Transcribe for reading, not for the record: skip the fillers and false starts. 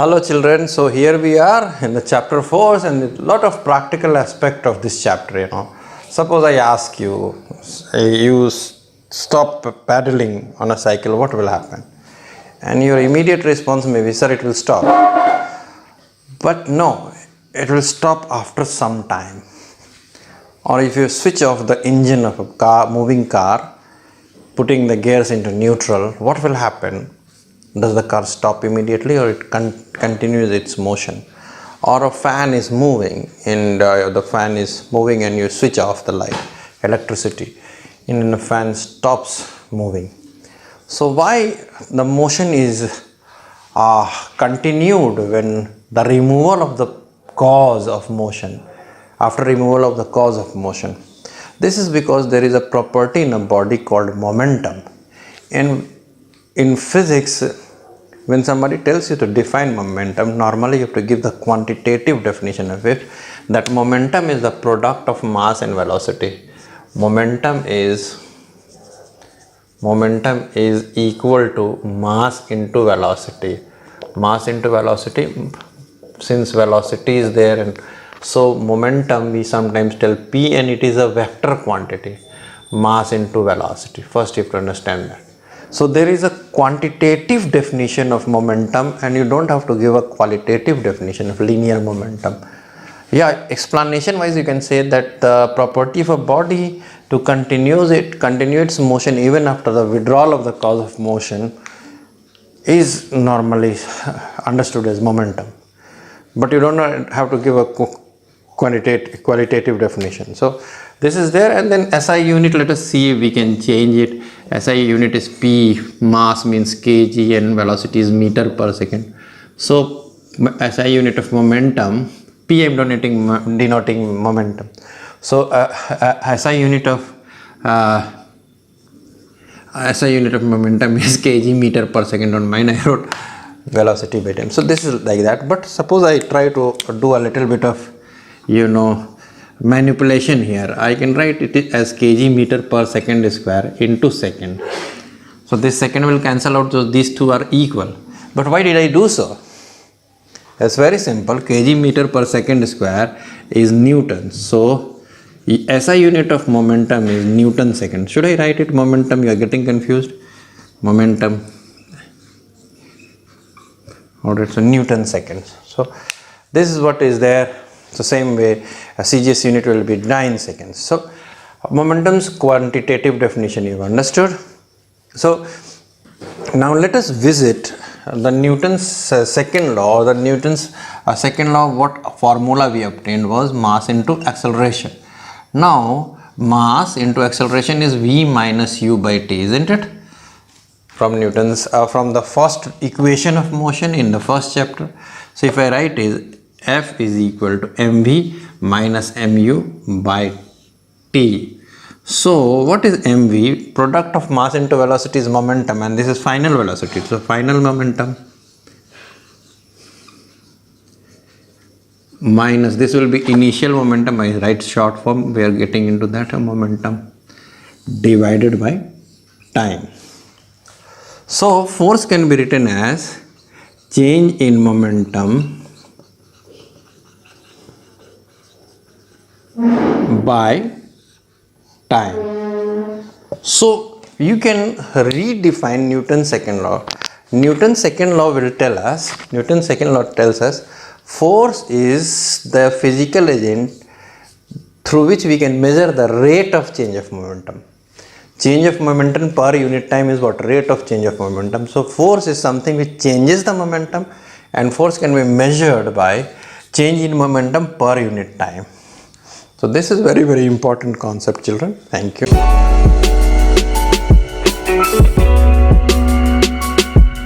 Hello children, so here we are in the chapter 4 and a lot of practical aspect of this chapter. Suppose I ask you, stop paddling on a cycle, what will happen? And your immediate response may be, sir, it will stop. But no, it will stop after some time. Or if you switch off the engine of a moving car, putting the gears into neutral, what will happen? Does the car stop immediately or it continues its motion? Or a fan is moving and the fan is moving and you switch off the light, electricity, and the fan stops moving. So why the motion is continued when the removal of the cause of motion, after removal of the cause of motion? This is because there is a property in a body called momentum. And in physics, when somebody tells you to define momentum, normally you have to give the quantitative definition of it, that momentum is the product of mass and velocity. Momentum is equal to mass into velocity. Mass into velocity, since velocity is there, and so momentum we sometimes tell P, and it is a vector quantity, mass into velocity. First you have to understand that. So there is a quantitative definition of momentum and you don't have to give a qualitative definition of linear momentum. Yeah, explanation wise you can say that the property of a body to continue its motion even after the withdrawal of the cause of motion is normally understood as momentum. But you don't have to give a qualitative definition. So this is there, and then SI unit, let us see if we can change it. SI unit is P, mass means kg and velocity is meter per second. So SI unit of momentum, P I am denoting momentum. So SI unit of momentum is kg meter per second. On mine I wrote velocity by time. So this is like that. But suppose I try to do a little bit of manipulation here. I can write it as kg meter per second square into second. So this second will cancel out, so these two are equal. But why did I do so? It's very simple. Kg meter per second square is Newton. So SI unit of momentum is Newton second. Should I write it momentum? You are getting confused. Momentum. Alright, so Newton seconds. So this is what is there. So same way a CGS unit will be 9 seconds. So momentum's quantitative definition you understood. So now let us visit the Newton's second law, or the Newton's second law. What formula we obtained was mass into acceleration. Now mass into acceleration is V minus U by T, isn't it? From Newton's from the first equation of motion in the first chapter. So if I write is F is equal to mv minus mu by t. So what is mv? Product of mass into velocity is momentum, and this is final velocity. So final momentum minus this will be initial momentum. I write short form, we are getting into that, momentum divided by time. So force can be written as change in momentum by time. So you can redefine Newton's second law. Newton's second law tells us force is the physical agent through which we can measure the rate of change of momentum. Change of momentum per unit time is what? Rate of change of momentum. So force is something which changes the momentum, and force can be measured by change in momentum per unit time. So this is very, very important concept, children. Thank you.